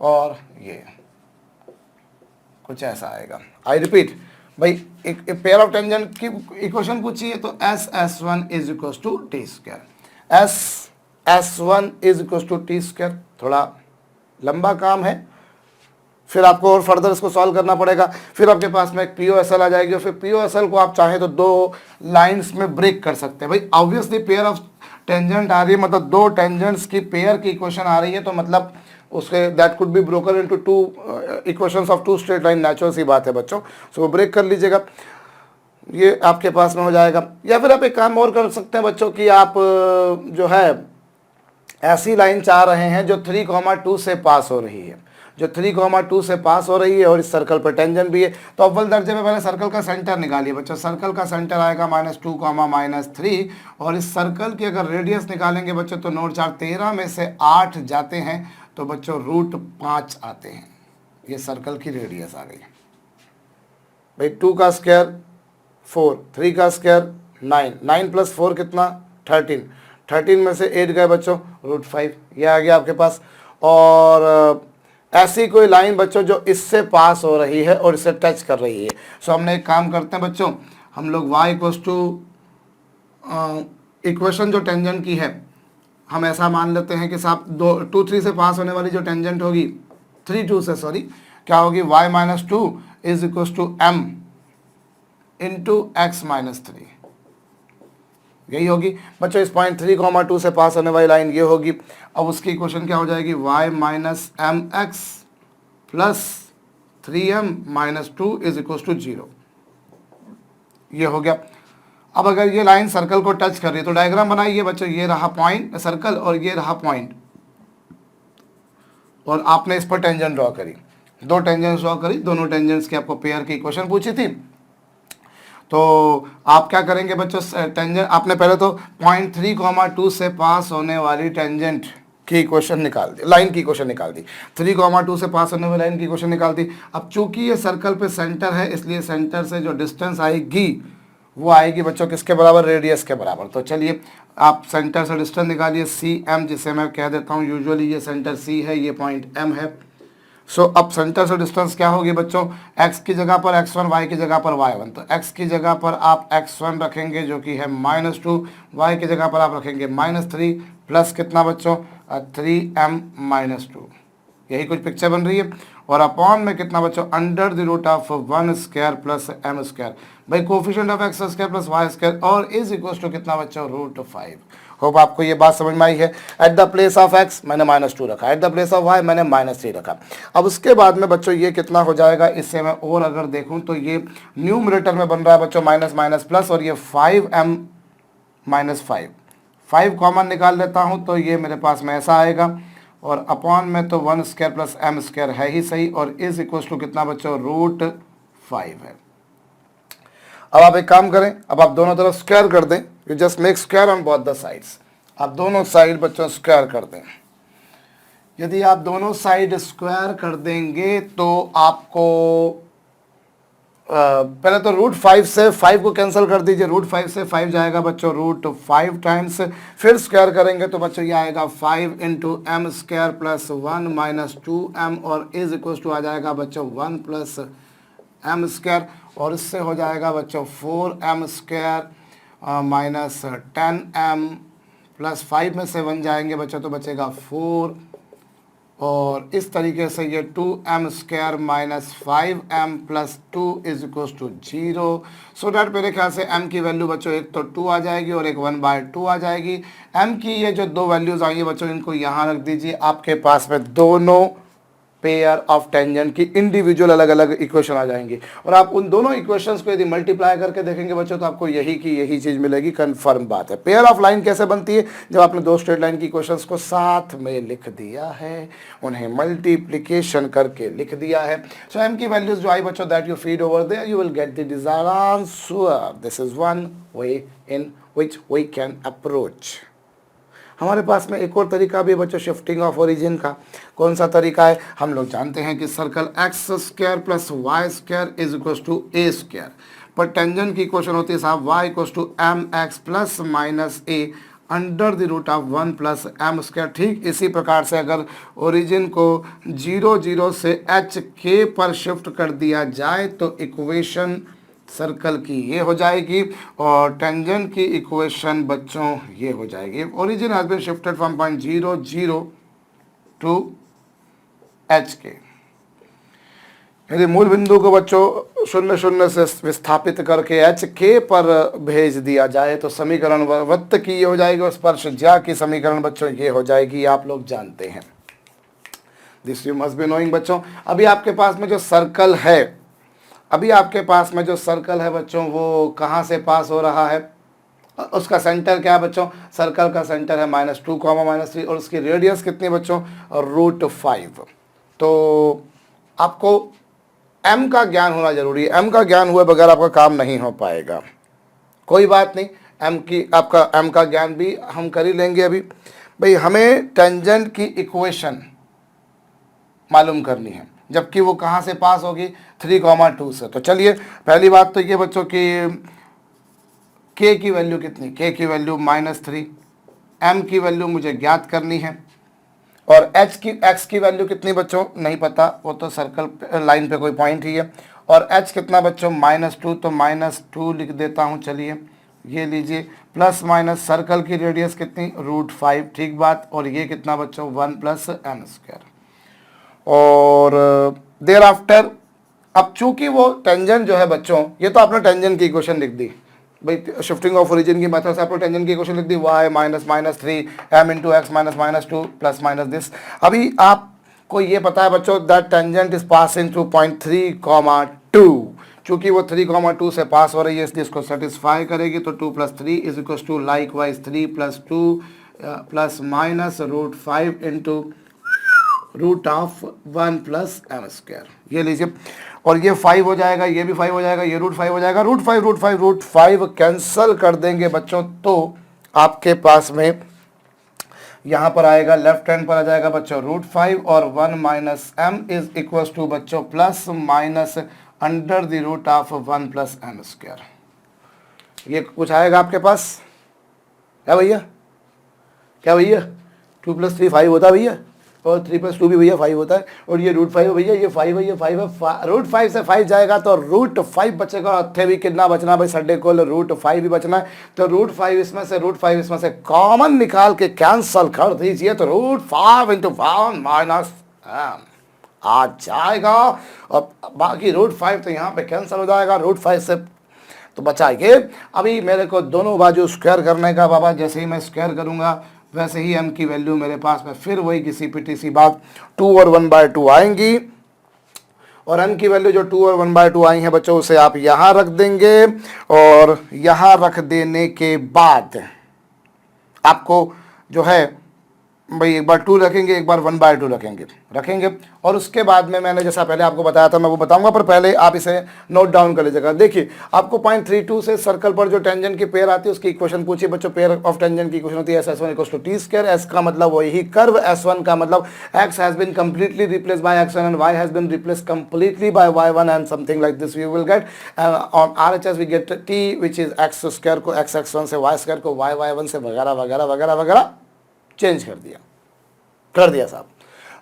A: और ये कुछ ऐसा आएगा। आई रिपीट, भाई एक पेयर ऑफ टेंजेंट की इक्वेशन पूछी है तो S1 is equal to T square, S1 is equal to T square. थोड़ा लंबा काम है, फिर आपको और फर्दर इसको सॉल्व करना पड़ेगा। फिर आपके पास में एक POSL आ जाएगी, और फिर POSL को आप चाहें तो दो लाइंस में ब्रेक कर सकते हैं। भाई ऑब्वियसली पेयर ऑफ टेंजेंट आ रही है, मतलब दो टेंजेंट्स की पेयर की इक्वेशन आ रही है, तो मतलब उसके that could be broken into two equations of two straight line, natural सी बात है बच्चों। सो ब्रेक कर लीजिएगा, ये आपके पास में हो जाएगा। या फिर आप एक काम और कर सकते हैं बच्चों कि आप जो है ऐसी लाइन चाह रहे हैं जो 3,2 से पास हो रही है, जो 3,2 से पास हो रही है और इस सर्कल पर टेंजेंट भी है, तो अव्वल दर्जे में पहले सर्कल का सेंटर निकालिए बच्चों। सर्कल का सेंटर आएगा -2, -3, और इस सर्कल की अगर रेडियस निकालेंगे बच्चों तो नोट 4 13 में से 8 जाते हैं, तो बच्चों √5 आते हैं। ये सर्कल की रेडियस आ गई। भाई 2 का स्क्वायर 4, 3 का स्क्वायर 9, 9 प्लस 4 कितना 13, 13 में से 8 गए बच्चों √5, ये आ गया आपके पास। और ऐसी कोई लाइन बच्चों जो इससे पास हो रही है और इसे टच कर रही है। सो हमने एक काम करते हैं बच्चों, हम लोग y इक्वल्स टू इक्वेशन जो टेंजेंट की है, हम ऐसा मान लेते हैं कि साहब 2 3 से पास होने वाली जो टेंजेंट होगी 3 2 से, सॉरी, क्या होगी, y-2 is equals to m into x-3, यही होगी बच्चों। इस पॉइंट 3,2 से पास होने वाली लाइन ये होगी। अब उसकी इक्वेशन क्या हो जाएगी, y-mx plus 3m-2 is equal to 0, ये हो गया। अब अगर ये लाइन सर्कल को टच कर रही है तो डायग्राम बनाइए बच्चों, ये रहा पॉइंट सर्कल और ये रहा पॉइंट, और आपने इस पर टेंजेंट ड्रॉ करी, दो टेंजेंट्स ड्रॉ करी, दोनों टेंजेंट्स की आपको पेयर की इक्वेशन पूछी थी। तो आप क्या करेंगे बच्चों, टेंजेंट आपने पहले तो पॉइंट 3,2 से पास होने वाली टेंजेंट की इक्वेशन निकाल दी, लाइन की इक्वेशन निकाल दी, 3,2 से पास होने वाली लाइन की इक्वेशन निकाल दी। अब चूंकि ये सर्कल पे सेंटर है, इसलिए सेंटर से जो डिस्टेंस आएगी वो आएगी बच्चों किसके बराबर, रेडियस के बराबर। तो चलिए आप सेंटर से डिस्टेंस निकालिए CM, जिसे मैं कह देता हूँ यूजुअली ये सेंटर C है, ये पॉइंट M है। सो अब सेंटर से डिस्टेंस क्या होगी बच्चों, x की जगह पर x1, y की जगह पर y1। तो x की जगह पर आप x1 रखेंगे जो कि है -2, y की जगह पर आप रखेंगे -3, प्लस कितना बच्चों 3m-2, यही कुछ पिक्चर बन रही है। और अपॉन में कितना बच्चों under the root of 1 square plus m square, भाई coefficient of x square plus y square और इज इक्वल टू कितना बच्चों √5। होप आपको ये बात समझ में आई है। At the place of x मैंने -2 रखा, at the place of y मैंने -3 रखा। अब उसके बाद में बच्चों ये कितना हो जाएगा, इससे मैं और अगर देखूं तो ये न्यूमरेटर में बन रहा है बच्चों माइनस माइनस प्लस, और ये 5m -5, 5 कॉमन निकाल लेता हूं तो ये मेरे पास में ऐसा आएगा, और अपॉन में तो 1 स्क्वायर प्लस m स्क्वायर है ही सही, और इज इक्वल टू कितना बच्चों √5 है। अब आप एक काम करें, अब आप दोनों तरफ स्क्वायर कर दें, you just make square on both the sides. आप दोनों साइड बच्चों स्क्वायर कर दें। यदि आप दोनों साइड स्क्वायर कर देंगे तो आपको पहले तो √5 से 5 को कैंसिल कर दीजिए, √5 से 5 जाएगा बच्चों √5 टाइम्स, फिर स्क्वायर करेंगे तो बच्चों ये आएगा 5 into m square plus 1 minus 2m, और इज इक्वल टू आ जाएगा बच्चों 1 प्लस m स्क्वायर, और इससे हो जाएगा बच्चों 4m square minus 10m plus 5 में से 1 जाएंगे बच्चों तो बचेगा 4, और इस तरीके से ये 2m square minus 5m plus 2 is equal to 0। So that मेरे ख्याल से m की वैल्यू बच्चों एक तो 2 आ जाएगी और एक 1/2 आ जाएगी। m की ये जो दो वैल्यूज़ आएंगी बच्चों इनको यहाँ रख दीजिए, आपके पास में दोनों पेयर ऑफ टेंजेंट की इंडिविजुअल अलग अलग इक्वेशन आ जाएंगी, और आप उन दोनों इक्वेशंस को यदि मल्टीप्लाई करके देखेंगे बच्चों तो आपको यही की यही चीज़ मिलेगी, कंफर्म बात है। पेयर ऑफ लाइन कैसे बनती है, जब आपने दो स्ट्रेट लाइन की इक्वेशंस को साथ में लिख दिया है, उन्हें मल्टीप्लिकेशन करके लिख दिया है। सो m की वैल्यूज जो आई बच्चों that you feed over there you will get the desired answer. This is one way in which we can approach. हमारे पास में एक और तरीका भी बच्चों शिफ्टिंग ऑफ ओरिजिन का। कौन सा तरीका है, हम लोग जानते हैं कि circle x square plus y square is equal to a square, पर टेंजेंट की इक्वेशन होती है साहब y equal to mx plus minus a under the root of 1 plus m square. ठीक इसी प्रकार से अगर ओरिजिन को 0 0 से h k पर शिफ्ट कर दिया जाए तो इक्वेशन सर्कल की ये हो जाएगी, और टेंजेंट की इक्वेशन बच्चों ये हो जाएगी। Origin has been shifted from point 0 0 to h K. यदि मूल बिंदु को बच्चों 0 0 से विस्थापित करके h k पर भेज दिया जाए तो समीकरण वृत्त की ये हो जाएगी, और स्पर्शज्या की समीकरण बच्चों ये हो जाएगी, आप लोग जानते हैं। This you must be knowing बच्चों। अभी आपके पास में जो सर्कल है, अभी आपके पास में जो सर्कल है बच्चों वो कहाँ से पास हो रहा है, उसका सेंटर क्या है बच्चों, सर्कल का सेंटर है -2, -3, और उसकी रेडियस कितनी है बच्चों √5। तो आपको m का ज्ञान होना जरूरी है, m का ज्ञान हुए बगैर आपका काम नहीं हो पाएगा। कोई बात नहीं, m का ज्ञान भी हम कर ही लेंगे। अभी भाई हमें टेंजेंट की इक्वेशन मालूम करनी है, जबकि वो कहाँ से पास होगी 3,2 से। तो चलिए पहली बात तो ये बच्चों कि k की वैल्यू कितनी, k की वैल्यू -3, m की वैल्यू मुझे ज्ञात करनी है, और x की वैल्यू कितनी बच्चों नहीं पता, वो तो सर्कल लाइन पे कोई पॉइंट ही है, और h कितना बच्चों -2, तो -2 लिख देता हूँ। चलिए ये लीजिए, प्लस माइनस सर्कल की रेडियस कितनी √5, ठीक बात, और ये कितना बच्चों 1 प्लस m स्क्वायर। और देयर आफ्टर अब चूंकि वो टेंजेंट जो है बच्चों, ये तो आपने टेंजेंट की इक्वेशन लिख दी भाई, शिफ्टिंग ऑफ ओरिजिन की मेथड से आपने टेंजेंट की इक्वेशन लिख दी, y -3 m into x -2 plus minus this. अभी आपको ये पता है बच्चों that tangent is passing through point 3,2, चूंकि वो 3,2 से पास हो रही है इसलिए इसको सेटिस्फाई करेगी, तो 2 + 3 is equal to likewise 3 + 2 plus minus √5 into √1 plus m square. ये लीजिए, और ये 5 हो जाएगा, ये भी 5 हो जाएगा, ये √5 हो जाएगा, √5 कैंसल कर देंगे बच्चों, तो आपके पास में यहाँ पर आएगा लेफ्ट हैंड पर आ जाएगा बच्चों √5, और 1 minus m is equal to बच्चों plus minus under the root of 1 plus m square. ये कुछ आएगा आपके पास, क्या भैया, क्या भैया 2 + 3 5 होता है भैया, और 3 + 2 भी भैया 5 होता है, और ये √5 है भैया, ये 5 है, ये 5 है, √5 से 5 जाएगा तो √5 बचेगा, और भी कितना बचना भाई संडे को √5 भी बचना है, तो √5 इसमें से कॉमन निकाल के कैंसल कर दीजिए, तो √5 × 1 - m आ जाएगा। और बाकी √5 तो यहाँ पे कैंसिल हो जाएगा, √5 से तो बचाइए। अभी मेरे को दोनों बाजू स्क्वायर करने का बाबा, जैसे ही मैं स्क्वायर करूँगा वैसे ही m की वैल्यू मेरे पास में फिर वही किसी पिटी सी बात 2 और 1/2 आएंगी। और m की वैल्यू जो 2 और 1/2 आई है बच्चों, उसे आप यहाँ रख देंगे। और यहाँ रख देने के बाद आपको जो है भाई एक बार 2 रखेंगे, एक बार 1/2 रखेंगे। और उसके बाद में मैंने जैसा पहले आपको बताया था मैं वो बताऊंगा, पर पहले आप इसे नोट डाउन कर लीजिएगा। देखिए आपको 0.32 से सर्कल पर जो टेंजेंट की पेयर आती है उसकी इक्वेशन पूछिए बच्चों। पेयर ऑफ टेंजेंट की इक्वेशन होती है S1 = t²। S का मतलब वही कर्व, S1 का मतलब x has been completely replaced by x1 and y has been replaced completely by y1 and something like this we will get on RHS we get t which is x² को x1 से y² को y1 से वगैरह वगैरह वगैरह वगैरह change कर दिया साहब।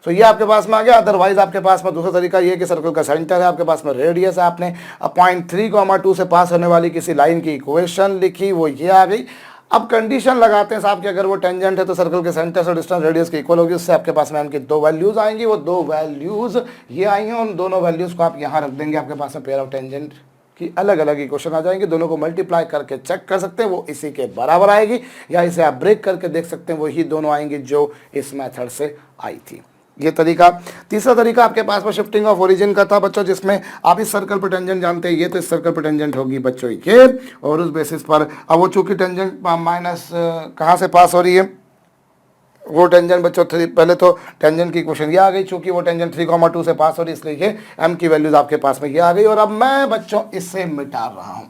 A: तो ये आपके पास में आ गया। अदरवाइज आपके पास में दूसरा तरीका ये कि सर्कल का सेंटर है, आपके पास में रेडियस है, आपने 0.3, 2 से पास होने वाली किसी लाइन की इक्वेशन लिखी, वो ये आ गई। अब कंडीशन लगाते हैं साहब कि अगर वो टेंजेंट है तो सर्कल के सेंटर से डिस्टेंस रेडियस की इक्वल होगी। उससे आपके पास में इनकी 2 वैल्यूज आएंगी, वो 2 वैल्यूज ये आई हैं। उन दोनों वैल्यूज को आप यहाँ रख देंगे, आपके पास में पेयर ऑफ टेंजेंट की अलग अलग इक्वेशन आ जाएंगे। दोनों को मल्टीप्लाई करके चेक कर सकते हैं, वो इसी के बराबर आएगी, या इसे आप ब्रेक करके देख सकते हैं, वही दोनों आएंगी जो इस मेथड से आई थी। ये तरीका। तीसरा तरीका आपके पास में शिफ्टिंग ऑफ ओरिजिन का था बच्चों, जिसमें आप इस सर्कल पर टेंजेंट जानते हैं, ये तो इस सर्कल पर टेंजेंट होगी बच्चों ये, और उस बेसिस पर अब वो चूंकि टेंजेंट माइनस कहाँ से पास हो रही है, वो टेंजेंट बच्चों पहले तो टेंजेंट की क्वेश्चन ये आ गई, चूंकि वो टेंजेंट 3,2 से पास हो रही है, इसलिए ये m की वैल्यूज आपके पास में ये आ गई। और अब मैं बच्चों इससे मिटा रहा हूं।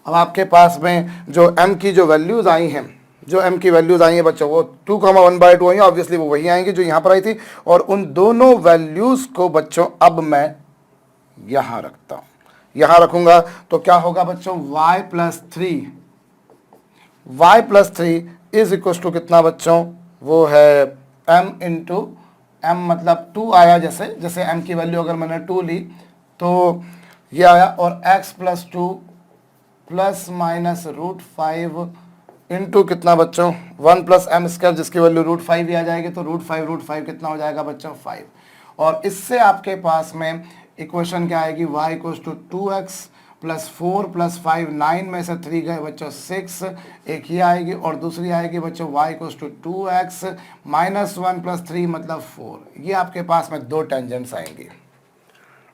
A: अब आपके पास में जो m की जो वैल्यूज आई हैं, जो m की वैल्यूज आई हैं बच्चों, वो 2,1/2 आई हैं, ऑब्वियसली वो वही आएंगी जो यहाँ पर आई थी। और उन दोनों वैल्यूज को बच्चों अब मैं यहाँ रखता हूँ। यहाँ रखूंगा तो क्या होगा बच्चों, y+3 इज इक्वल टू कितना बच्चों, वो है m इंटू m, मतलब 2 आया, जैसे m की वैल्यू अगर मैंने 2 ली तो ये आया, और x+2 ± √5 इंटू कितना बच्चों 1 + m², जिसकी वैल्यू √5 ही आ जाएगी। तो √5 कितना हो जाएगा बच्चों 5। और इससे आपके पास में इक्वेशन क्या आएगी, y = 2x + 4 + 5, 9 में से 3 गए बच्चों 6, एक ही आएगी। और दूसरी आएगी बच्चों y = 2x - 1 + 3 मतलब 4। ये आपके पास में 2 टेंजेंट्स आएंगी,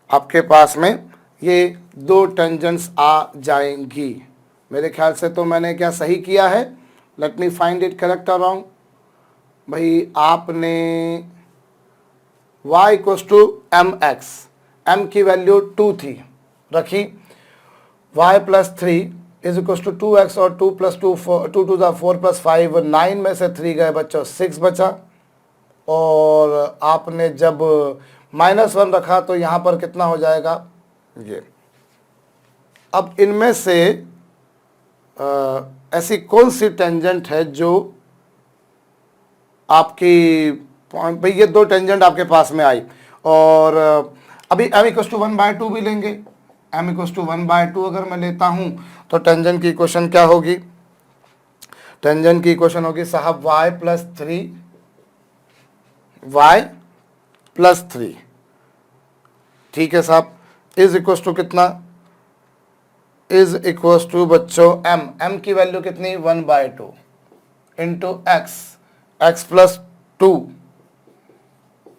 A: आपके पास में ये 2 टेंजेंट्स आ जाएंगी। मेरे ख्याल से तो मैंने क्या सही किया है, let me find it correct और रॉन्ग। भाई आपने y = mx, m की वैल्यू 2 थी, रखी, y+3 is equal to 2x, और 2 + 2 2 = 4 + 5, 9 में से 3 गए बच्चों 6 बचा। और आपने जब -1 रखा तो यहाँ पर कितना हो जाएगा ये। अब इनमें से ऐसी कौन सी टेंजेंट है जो आपकी भाई, ये 2 टेंजेंट आपके पास में आई। और अभी m = 1/2 भी लेंगे, m = 1/2 अगर मैं लेता हूं तो टेंजेंट की इक्वेशन क्या होगी, टेंजेंट की इक्वेशन होगी साहब y+3 ठीक है साहब, इज इक्वल टू कितना, इज इक्वल टू बच्चों m की वैल्यू कितनी 1/2 इंटू x+2,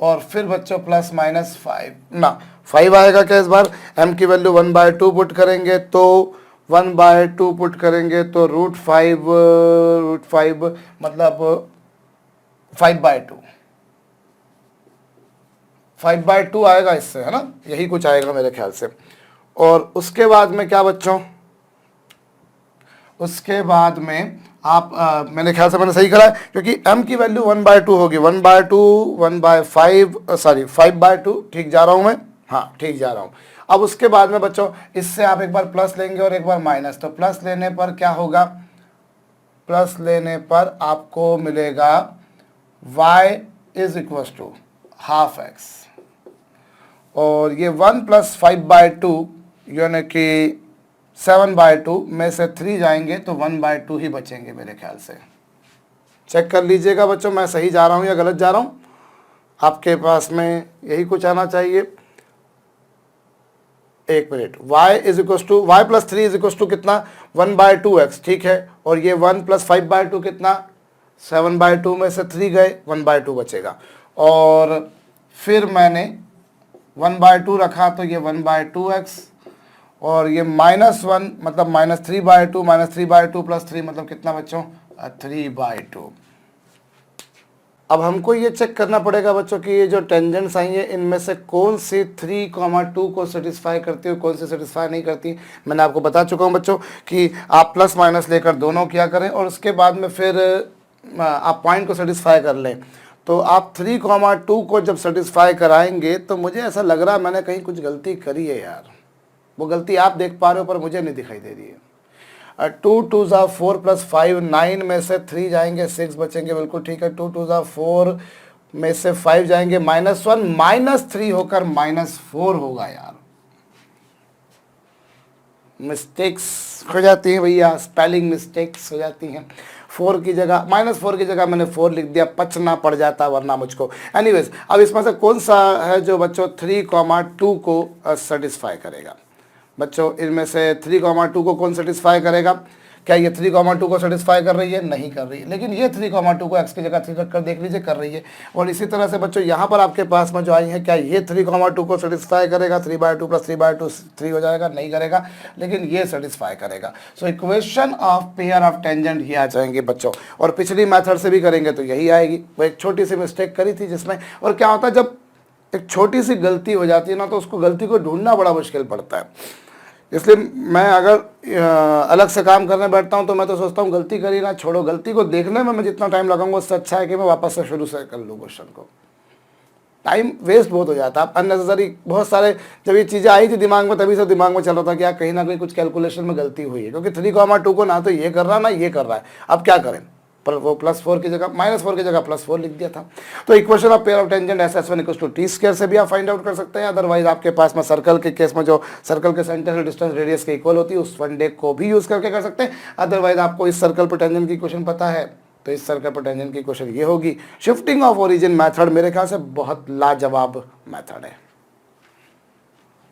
A: और फिर बच्चों ±5 ना 5 आएगा क्या इस बार। m की वैल्यू 1/2 पुट करेंगे तो 1/2 पुट करेंगे तो √5 मतलब 5/2 आएगा इससे, है ना, यही कुछ आएगा मेरे ख्याल से। और उसके बाद में क्या बच्चों, उसके बाद में आप मेरे ख्याल से मैंने सही करा है, क्योंकि m की वैल्यू 1/2 होगी, 1/2 सॉरी 5/2, ठीक जा रहा हूं मैं, हाँ ठीक जा रहा हूं। अब उसके बाद में बच्चों इससे आप एक बार प्लस लेंगे और एक बार माइनस, तो प्लस लेने पर क्या होगा, प्लस लेने पर आपको मिलेगा y = ½ x, और ये 1 + 5/2 यानी कि 7/2 में से 3 जाएंगे तो 1/2 ही बचेंगे मेरे ख्याल से। चेक कर लीजिएगा बच्चों मैं सही जा रहा हूँ या गलत जा रहा हूँ। आपके पास में यही कुछ आना चाहिए। एक minute, y is equal to y plus three is equal to कितना 1/2x, ठीक है। और ये 1 + 5/2 कितना 7/2 में से 3 गए 1/2 बचेगा। और फिर मैंने 1/2 रखा तो ये 1/2x और ये -1 मतलब -3/2 -3/2 + 3 मतलब कितना बच्चों 3/2। अब हमको ये चेक करना पड़ेगा बच्चों कि ये जो टेंजेंट्स आई हैं इनमें से कौन सी 3, 2 को सेटिस्फाई करती है और कौन सी सेटिस्फाई नहीं करती। मैंने आपको बता चुका हूँ बच्चों कि आप प्लस माइनस लेकर दोनों क्या करें और उसके बाद में फिर आप पॉइंट को सेटिस्फाई कर लें। तो आप 3, 2 को जब सेटिस्फाई कराएंगे तो मुझे ऐसा लग रहा है मैंने कहीं कुछ गलती करी है यार। वो गलती आप देख पा रहे हो पर मुझे नहीं दिखाई दे रही है। 2 2 4 + 5 9 में से 3 जाएंगे 6 बचेंगे, बिल्कुल ठीक है। 2 2 4 में से 5 जाएंगे -1 -3 होकर -4 होगा यार। मिस्टेक्स हो जाती हैं भैया, स्पेलिंग मिस्टेक्स हो जाती हैं। 4 की जगह -4 की जगह मैंने 4 लिख दिया, पचना पड़ जाता वरना मुझको। एनीवेज, अब इसमें से कौन सा है जो बच्चों 3, 2 को सेटिस्फाई करेगा। बच्चों इनमें से 3, 2 को कौन सेटिस्फाई करेगा। क्या ये 3, 2 को सेटिस्फाई कर रही है, नहीं कर रही है। लेकिन ये 3, 2 को x की जगह 3 रखकर देख लीजिए कर रही है। और इसी तरह से बच्चों यहाँ पर आपके पास में जो आई है, क्या ये 3, 2 को सेटिस्फाई करेगा। 3/2 + 3/2 3 हो जाएगा, नहीं करेगा। लेकिन ये सेटिस्फाई करेगा। So equation of pair of tangent ये आ जाएंगे बच्चों। और पिछली मैथड से भी करेंगे तो यही आएगी। वो एक छोटी सी मिस्टेक करी थी जिसमें, और क्या होता है जब एक छोटी सी गलती हो जाती है ना तो उसको गलती को ढूंढना बड़ा मुश्किल पड़ता है। इसलिए मैं अगर अलग से काम करने बैठता हूं तो मैं तो सोचता हूं गलती करी ना छोड़ो, गलती को देखने में मैं जितना टाइम लगाऊंगा उससे अच्छा है कि मैं वापस से शुरू से कर लूँ क्वेश्चन को। टाइम वेस्ट बहुत हो जाता है अननेसेसरी। बहुत सारे जब ये चीज़ें आई थी दिमाग में तभी से दिमाग में चल रहा था कि यार कहीं ना कहीं कुछ कैलकुलेशन में गलती हुई है, क्योंकि 3, 2 को ना तो ये कर रहा ना ये कर रहा है। अब क्या करें, पर वो +4 की जगह -4 की जगह +4 लिख दिया था। तो equation of pair of tangent SS1 = t² से भी आप फाइंड आउट कर सकते हैं। अदरवाइज आपके पास में सर्कल के केस में जो सर्कल के सेंटर से डिस्टेंस रेडियस के इक्वल होती है उस फंडे को भी यूज करके कर सकते हैं। अदरवाइज आपको इस सर्कल पर टेंजेंट की इक्वेशन पता है तो इस सर्कल पर टेंजेंट की इक्वेशन ये होगी। शिफ्टिंग ऑफ ओरिजिन मेथड मेरे ख्याल से बहुत लाजवाब मेथड है।